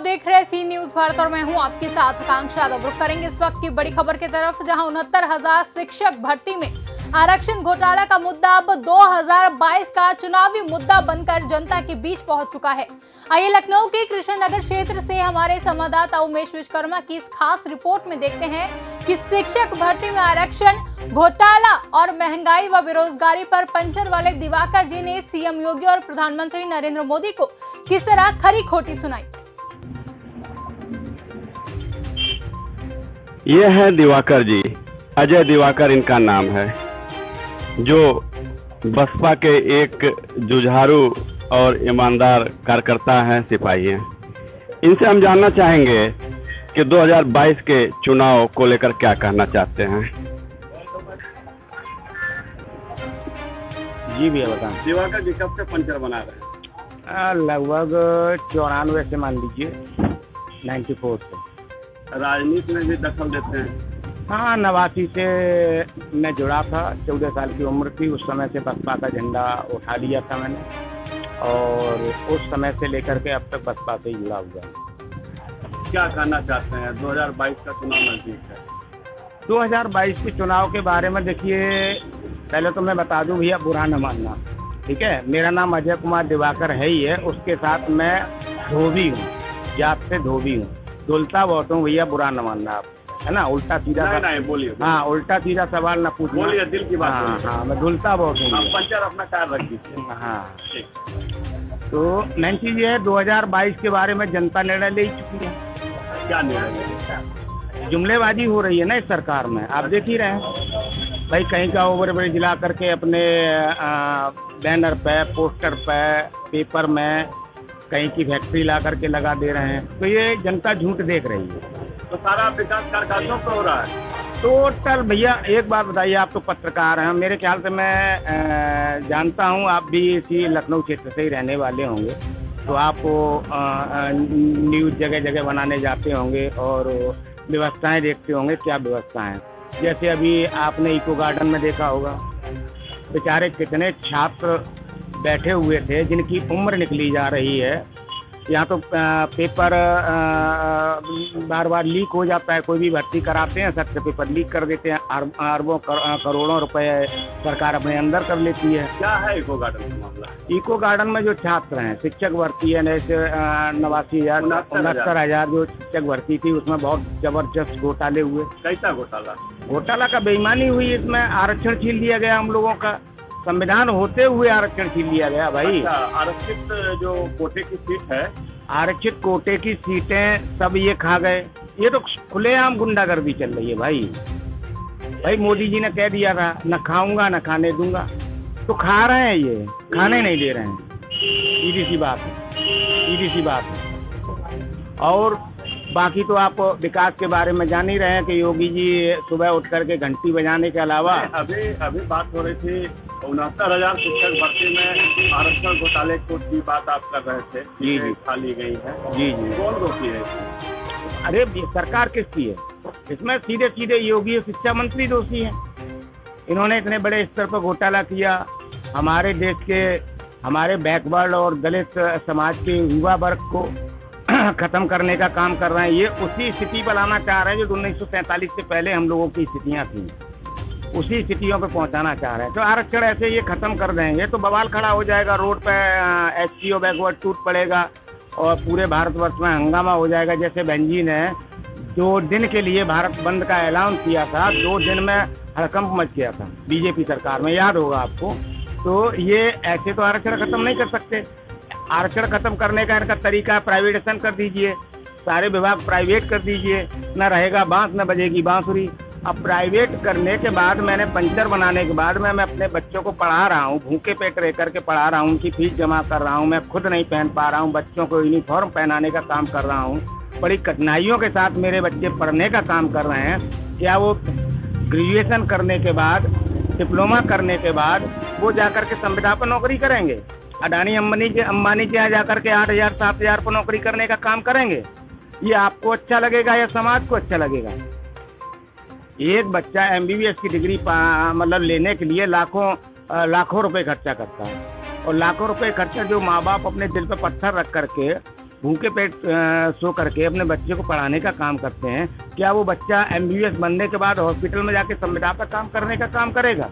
देख रहे हैं सी न्यूज भारत और मैं हूं आपके साथ आकांक्षा यादव। रुक करेंगे इस वक्त की बड़ी खबर की तरफ, जहां 69,000 शिक्षक भर्ती में आरक्षण घोटाला का मुद्दा अब 2022 का चुनावी मुद्दा बनकर जनता के बीच पहुंच चुका है। आइए लखनऊ के कृष्णनगर क्षेत्र से हमारे संवाददाता उमेश विश्वकर्मा की इस खास रिपोर्ट में देखते हैं कि शिक्षक भर्ती में आरक्षण घोटाला और महंगाई व बेरोजगारी पर पंचर वाले दिवाकर जी ने सीएम योगी और प्रधानमंत्री नरेंद्र मोदी को किस तरह खरी खोटी सुनाई। ये है दिवाकर जी, अजय दिवाकर इनका नाम है, जो बसपा के एक जुझारू और ईमानदार कार्यकर्ता हैं, सिपाही हैं। इनसे हम जानना चाहेंगे कि 2022 के चुनाव को लेकर क्या कहना चाहते हैं। जी भैया बताएं। दिवाकर जी कब से पंचर बना रहे हैं? लगभग 94 से मान लीजिए 94 से। राजनीति में भी दखल देते हैं? हाँ, 89 से मैं जुड़ा था, 14 साल की उम्र थी, उस समय से बसपा का झंडा उठा लिया था मैंने, और उस समय से लेकर के अब तक बसपा से ही जुड़ा हुआ है। क्या कहना चाहते हैं? 2022 का चुनाव नजदीक है। 2022 के चुनाव के बारे में देखिए, पहले तो मैं बता दूं भैया, बुरा न मानना, ठीक है। मेरा नाम अजय कुमार दिवाकर है ही है, उसके साथ मैं धोबी हूँ, जात से धोबी हूँ, दुलता बहुत हूँ भैया, बुरा न मानना आप, है ना। उल्टा सीधा नहीं, बोलिए। हाँ, उल्टा सीधा सवाल न पूछिए, बोलिए, दिल की बात। हाँ, मैं धुलता बहुत हूँ। पंचर अपना कार रख दीजिए। हाँ, तो मेन चीज ये है, 2022 के बारे में जनता निर्णय ले चुकी है। क्या निर्णय? जुमलेबाजी हो रही है ना इस सरकार में, आप देख ही रहे हैं भाई। कहीं का ओवर ब्रिज ला करके अपने बैनर पे, पोस्टर पे, पेपर में कहीं की फैक्ट्री ला करके लगा दे रहे हैं, तो ये जनता झूठ देख रही है। तो सारा विकास कारखानों पे हो रहा है टोटल। भैया एक बात बताइए, आप तो पत्रकार हैं, मेरे ख्याल से मैं जानता हूं आप भी इसी लखनऊ क्षेत्र से ही रहने वाले होंगे, तो आप न्यूज़ जगह जगह बनाने जाते होंगे और व्यवस्थाएं देखते होंगे, क्या व्यवस्थाएं। जैसे अभी आपने इको गार्डन में देखा होगा, बेचारे कितने छात्र बैठे हुए थे जिनकी उम्र निकली जा रही है। यहाँ तो पेपर बार बार लीक हो जाता है, कोई भी भर्ती कराते हैं सबसे पेपर लीक कर देते हैं, अरबों करोड़ों रुपए सरकार अपने अंदर कर लेती है। क्या है इको गार्डन का मामला? इको गार्डन में जो छात्र हैं, शिक्षक भर्ती है, जैसे 69,000 जो शिक्षक भर्ती थी, उसमें बहुत जबरदस्त घोटाले हुए। कैसा घोटाला? घोटाला का बेईमानी हुई, इसमें आरक्षण छीन लिया गया हम लोगों का, संविधान होते हुए आरक्षण छीन लिया गया भाई। आरक्षित जो कोटे की सीट है, आरक्षित कोटे की सीटें सब ये खा गए। ये तो खुलेआम गुंडागर्दी चल रही है भाई। मोदी जी ने कह दिया था, न खाऊंगा न खाने दूंगा, तो खा रहे हैं, ये खाने नहीं दे रहे हैं। सीधी सी बात है। और बाकी तो आप विकास के बारे में जान ही रहे हैं कि योगी जी सुबह उठ करके घंटी बजाने के अलावा। अभी बात हो रही थी 69,000 शिक्षक भर्ती में आरक्षण घोटाले की बात आप कर रहे थे। जी, खाली गई है। जी। कौन दोषी है? अरे सरकार किसकी है इसमें? सीधे सीधे योगी और शिक्षा मंत्री दोषी हैं। इन्होंने इतने बड़े स्तर पर घोटाला किया, हमारे देश के, हमारे बैकवर्ड और दलित समाज के युवा वर्ग को खत्म करने का काम कर रहे हैं। ये उसी स्थिति पर लाना चाह रहे हैं जो 1947 से पहले हम लोगों की स्थितियां थी, उसी स्थितियों पे पहुंचाना चाह रहे हैं। तो आरक्षण ऐसे ये खत्म कर देंगे तो बवाल खड़ा हो जाएगा, रोड पे एसटीओ बैकवर्ड टूट पड़ेगा और पूरे भारतवर्ष में हंगामा हो जाएगा। जैसे बहन जी ने 2 दिन के लिए भारत बंद का ऐलान किया था, 2 दिन में हड़कंप मच गया था बीजेपी सरकार में, याद होगा आपको। तो ये ऐसे तो आरक्षण खत्म नहीं कर सकते। आरक्षण खत्म करने का इनका तरीका प्राइवेटाइजेशन कर दीजिए, सारे विभाग प्राइवेट कर दीजिए, न रहेगा बांस न बजेगी बांसुरी। अब प्राइवेट करने के बाद, मैंने पंचर बनाने के बाद मैं अपने बच्चों को पढ़ा रहा हूँ, भूखे पेट रह करके पढ़ा रहा हूँ, उनकी फीस जमा कर रहा हूँ, मैं खुद नहीं पहन पा रहा हूँ, बच्चों को यूनिफॉर्म पहनाने का काम कर रहा हूँ, बड़ी कठिनाइयों के साथ मेरे बच्चे पढ़ने का काम कर रहे हैं। क्या वो ग्रेजुएशन करने के बाद, डिप्लोमा करने के बाद वो जाकर के संविदा पर नौकरी करेंगे? अडानी अंबानी के यहाँ जाकर के 8,000 7,000 पर नौकरी करने का काम करेंगे? ये आपको अच्छा लगेगा या समाज को अच्छा लगेगा? एक बच्चा MBBS की डिग्री मतलब लेने के लिए लाखों रुपए खर्चा करता है, और लाखों रुपए खर्चा जो माँ बाप अपने दिल पे पत्थर रख करके भूखे पेट सो करके अपने बच्चे को पढ़ाने का काम करते हैं, क्या वो बच्चा MBBS बनने के बाद हॉस्पिटल में जाके संविदा पर काम करने का काम करेगा?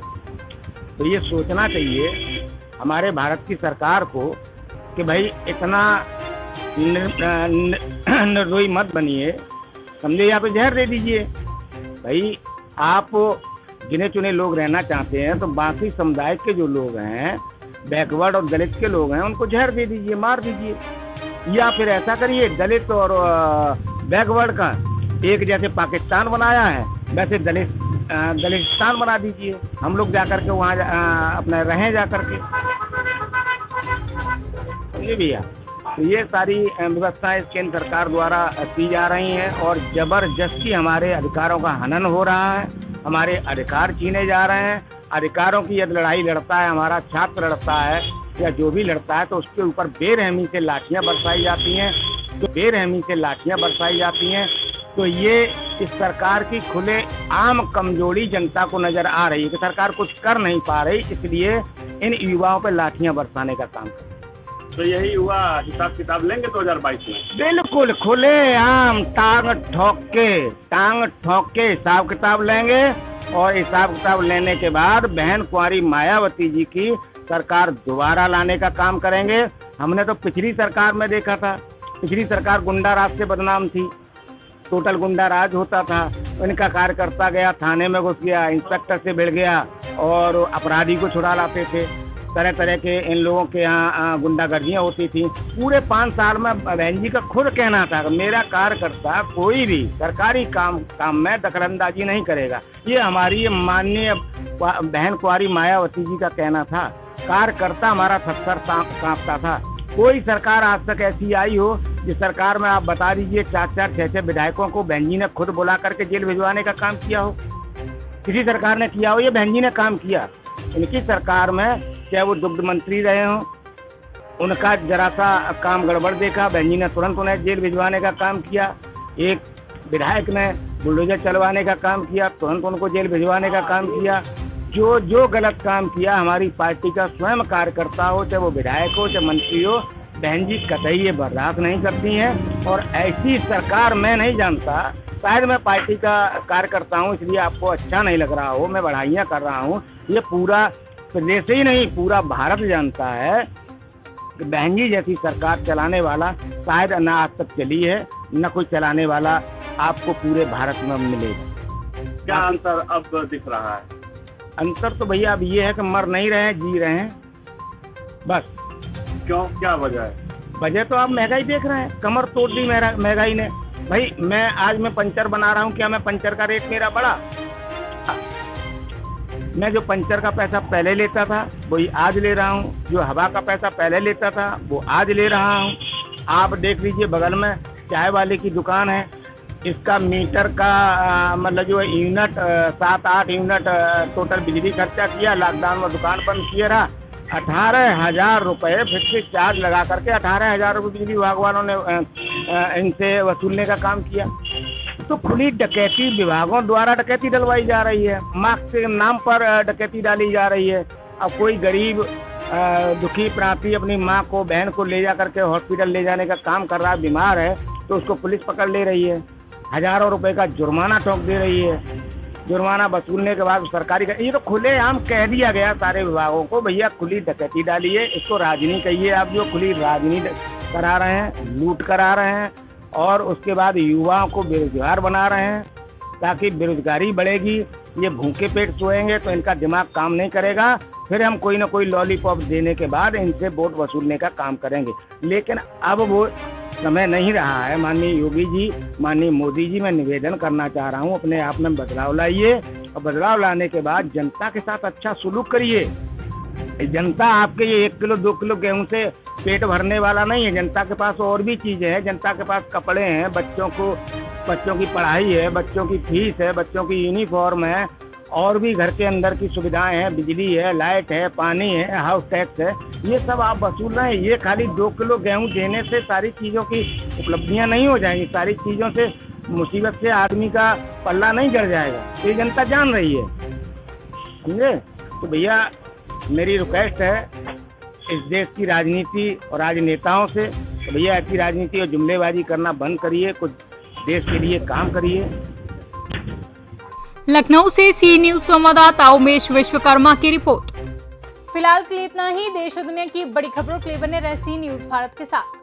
तो ये सोचना चाहिए हमारे भारत की सरकार को कि भाई इतना निर्दयी मत बनिए, समझे, या तो जहर दे दीजिए। भाई आप गिने चुने लोग रहना चाहते हैं तो बाकी समुदाय के जो लोग हैं, बैकवर्ड और दलित के लोग हैं, उनको जहर दे दीजिए, मार दीजिए। या फिर ऐसा करिए, दलित और बैकवर्ड का एक जैसे पाकिस्तान बनाया है वैसे दलिस्तान बना दीजिए, हम लोग जाकर के वहाँ अपना रहें जाकर के, समझे भैया। तो ये सारी व्यवस्थाएं केंद्र सरकार द्वारा की जा रही हैं और जबरदस्ती हमारे अधिकारों का हनन हो रहा है, हमारे अधिकार छीने जा रहे हैं। अधिकारों की यदि लड़ाई लड़ता है, हमारा छात्र लड़ता है या जो भी लड़ता है, तो उसके ऊपर बेरहमी से लाठियां बरसाई जाती हैं, तो ये इस सरकार की खुले आम कमजोरी जनता को नजर आ रही है कि सरकार कुछ कर नहीं पा रही, इसलिए इन युवाओं पर लाठियां बरसाने का काम कर। तो यही हुआ, हिसाब किताब लेंगे 2022 में? बिल्कुल खुले आम टांग ठोक के हिसाब किताब लेंगे और हिसाब किताब लेने के बाद बहन कुंवारी मायावती जी की सरकार दोबारा लाने का काम करेंगे। हमने तो पिछली सरकार में देखा था, पिछली सरकार गुंडा राज से बदनाम थी, टोटल गुंडा राज होता था। इनका कार्यकर्ता गया थाने में घुस गया, इंस्पेक्टर से भिड़ गया और अपराधी को छुड़ा लाते थे। तरह तरह के इन लोगों के यहाँ गुंडागर्दियाँ होती थी। पूरे 5 साल में बहन जी का खुद कहना था कि मेरा कार्यकर्ता कोई भी सरकारी काम में दखलंदाजी नहीं करेगा। ये हमारी माननीय बहन कुंवारी मायावती जी का कहना था। कार्यकर्ता हमारा थर-थर कांपता था। कोई सरकार आज तक ऐसी आई हो जिस सरकार में आप बता दीजिए 4-4, 6-6 विधायकों को बहन जी ने खुद बुला करके जेल भिजवाने का काम किया हो? किसी सरकार ने किया हो? ये बहन जी ने काम किया। इनकी सरकार में चाहे वो दुग्ध मंत्री रहे हों, उनका जरा सा काम गड़बड़ देखा, बहन जी ने तुरंत उन्हें जेल भिजवाने का काम किया। एक विधायक ने बुलडोजर चलवाने का काम किया, तुरंत उनको जेल भिजवाने का काम किया। जो गलत काम किया हमारी पार्टी का स्वयं कार्यकर्ता हो, चाहे वो विधायक हो चाहे मंत्री हो, बहन जी कतई ये बर्दाश्त नहीं करती हैं। और ऐसी सरकार मैं नहीं जानता, शायद मैं पार्टी का कार्यकर्ता हूँ इसलिए आपको अच्छा नहीं लग रहा हो, मैं बढ़ाइयाँ कर रहा हूँ। ये पूरा प्रदेश ही नहीं पूरा भारत जानता है कि बहन जी जैसी सरकार चलाने वाला शायद न आज तक चली है, न कोई चलाने वाला आपको पूरे भारत में मिलेगा। क्या अंतर अब दिख रहा है? अंतर तो भैया अब ये है कि मर नहीं रहे हैं, जी रहे हैं बस। क्यों, क्या वजह है? वजह तो आप महंगाई देख रहे हैं, कमर तोड़ दी महंगाई ने। भाई मैं पंचर बना रहा हूँ, क्या मैं पंचर का रेट मेरा बढ़ा? मैं जो पंचर का पैसा पहले लेता था वही आज ले रहा हूँ, जो हवा का पैसा पहले लेता था वो आज ले रहा हूँ। आप देख लीजिए बगल में चाय वाले की दुकान है, इसका मीटर का मतलब जो है यूनिट 7-8 यूनिट टोटल बिजली खर्चा किया, लॉकडाउन में दुकान बंद किया रहा। 18,000 रुपये फिर से चार्ज लगा करके 18,000 रुपये बिजली विभाग वालों ने इनसे वसूलने का काम किया। तो खुली डकैती, विभागों द्वारा डकैती डलवाई जा रही है, मार्क्स के नाम पर डकैती डाली जा रही है। अब कोई गरीब दुखी प्रांति अपनी माँ को, बहन को ले जा करके हॉस्पिटल ले जाने का काम कर रहा है, बीमार है, तो उसको पुलिस पकड़ ले रही है, हजारों रुपए का जुर्माना ठोक दे रही है। जुर्माना वसूलने के बाद सरकारी ये तो खुलेआम कह दिया गया सारे विभागों को, भैया खुली डकैती डालिए, इसको राजनीति कहिए आप, जो खुली राजनीति करा रहे हैं, लूट करा रहे हैं और उसके बाद युवाओं को बेरोजगार बना रहे हैं। ताकि बेरोजगारी बढ़ेगी, ये भूखे पेट सोएंगे तो इनका दिमाग काम नहीं करेगा, फिर हम कोई ना कोई लॉलीपॉप देने के बाद इनसे वोट वसूलने का काम करेंगे। लेकिन अब वो समय नहीं रहा है। माननीय योगी जी, माननीय मोदी जी, मैं निवेदन करना चाह रहा हूँ, अपने आप में बदलाव लाइए और बदलाव लाने के बाद जनता के साथ अच्छा सुलूक करिए। जनता आपके ये 1 किलो 2 किलो गेहूं से पेट भरने वाला नहीं है। जनता के पास और भी चीज़ें हैं, जनता के पास कपड़े हैं, बच्चों की पढ़ाई है, बच्चों की फीस है, बच्चों की यूनिफॉर्म है, और भी घर के अंदर की सुविधाएं हैं, बिजली है, लाइट है, पानी है, हाउस टैक्स है, ये सब आप वसूल रहे हैं। ये खाली 2 किलो गेहूं देने से सारी चीज़ों की उपलब्धियां नहीं हो जाएंगी, सारी चीज़ों से मुसीबत से आदमी का पल्ला नहीं जड़ जाएगा। ये जनता जान रही है, समझे। तो भैया मेरी रिक्वेस्ट है इस देश की राजनीति और राजनेताओं से, तो भैया ऐसी राजनीति और जुमलेबाजी करना बंद करिए, कुछ देश के लिए काम करिए। लखनऊ से सी न्यूज संवाददाता उमेश विश्वकर्मा की रिपोर्ट। फिलहाल के लिए इतना ही। देश और दुनिया की बड़ी खबरों के लिए बने रहे सी न्यूज भारत के साथ।